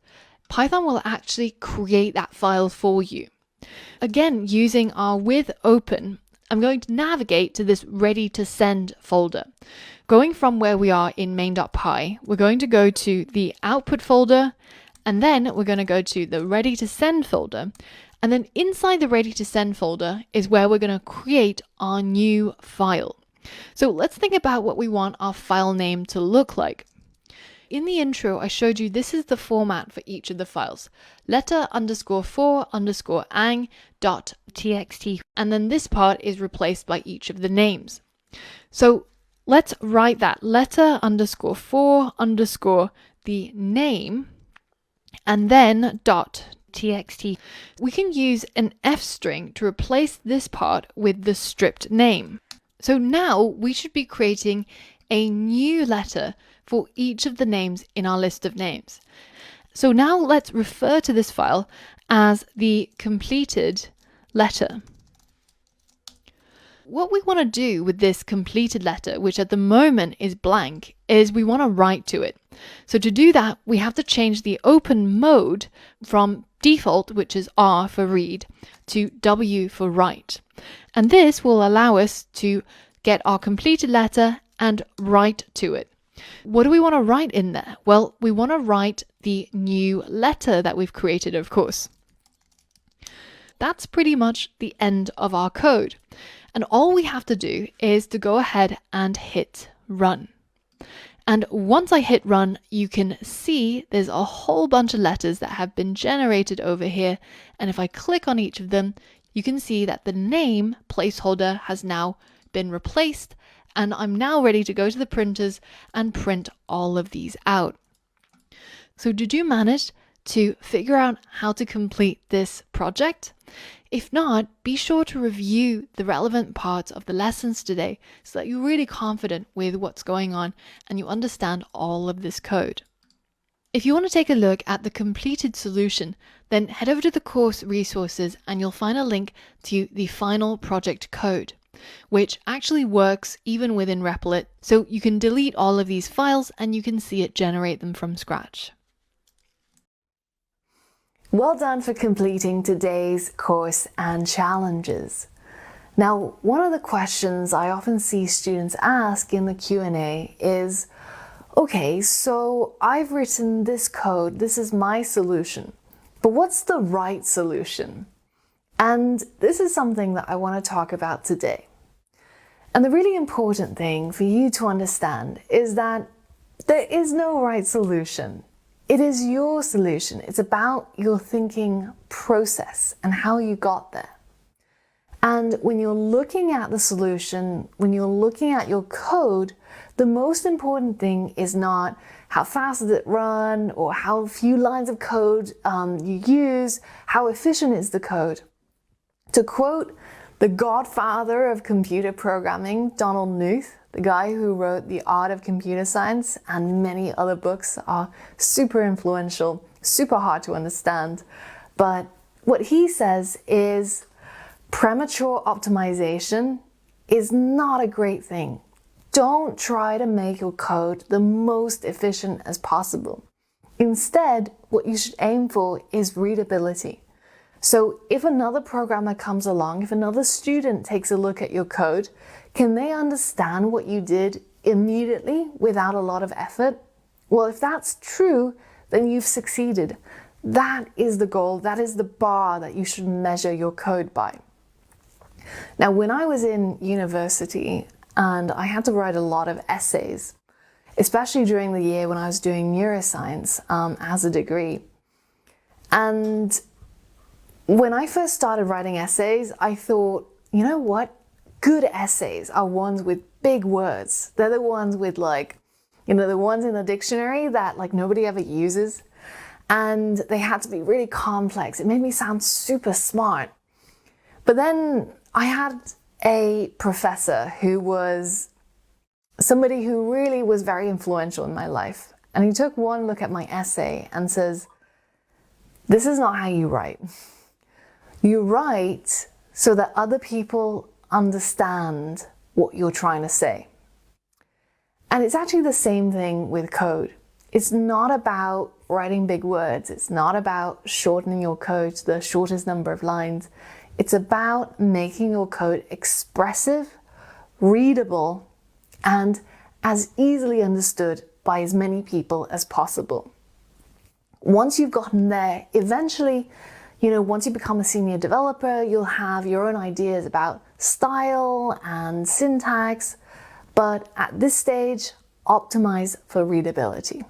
Python will actually create that file for you. Again, using our with open, I'm going to navigate to this ready to send folder. Going from where we are in main.py, we're going to go to the output folder, and then we're going to go to the ready to send folder. And then inside the ready to send folder is where we're going to create our new file. So let's think about what we want our file name to look like. In the intro, I showed you this is the format for each of the files. letter_for_ang.txt. And then this part is replaced by each of the names. So let's write that letter_for_ the name and then .txt. We can use an F string to replace this part with the stripped name. So now we should be creating a new letter for each of the names in our list of names. So now let's refer to this file as the completed letter. What we want to do with this completed letter, which at the moment is blank, is we want to write to it. So to do that, we have to change the open mode from default, which is R for read, to W for write. And this will allow us to get our completed letter and write to it. What do we want to write in there? Well, we want to write the new letter that we've created, of course. That's pretty much the end of our code. And all we have to do is to go ahead and hit run. And once I hit run, you can see there's a whole bunch of letters that have been generated over here. And if I click on each of them, you can see that the name placeholder has now been replaced. And I'm now ready to go to the printers and print all of these out. So did you manage to figure out how to complete this project? If not, be sure to review the relevant parts of the lessons today so that you're really confident with what's going on and you understand all of this code. If you want to take a look at the completed solution, then head over to the course resources and you'll find a link to the final project code, which actually works even within Replit, so you can delete all of these files and you can see it generate them from scratch. Well done for completing today's course and challenges. Now, one of the questions I often see students ask in the Q&A is, okay, so I've written this code, this is my solution, but what's the right solution? And this is something that I want to talk about today. And the really important thing for you to understand is that there is no right solution. It is your solution. It's about your thinking process and how you got there. And when you're looking at the solution, when you're looking at your code, the most important thing is not how fast does it run or how few lines of code you use, how efficient is the code. To quote the godfather of computer programming, Donald Knuth, the guy who wrote The Art of Computer Science and many other books are super influential, super hard to understand. But what he says is premature optimization is not a great thing. Don't try to make your code the most efficient as possible. Instead, what you should aim for is readability. So if another programmer comes along, if another student takes a look at your code, can they understand what you did immediately without a lot of effort? Well, if that's true, then you've succeeded. That is the goal, that is the bar that you should measure your code by. Now, when I was in university and I had to write a lot of essays, especially during the year when I was doing neuroscience as a degree. And when I first started writing essays, I thought, you know what? Good essays are ones with big words. They're the ones with the ones in the dictionary that nobody ever uses. And they had to be really complex. It made me sound super smart. But then I had a professor who was somebody who really was very influential in my life. And he took one look at my essay and says, this is not how you write. You write so that other people understand what you're trying to say. And it's actually the same thing with code. It's not about writing big words. It's not about shortening your code to the shortest number of lines. It's about making your code expressive, readable, and as easily understood by as many people as possible. Once you've gotten there, eventually, once you become a senior developer, you'll have your own ideas about style and syntax, but at this stage, optimize for readability.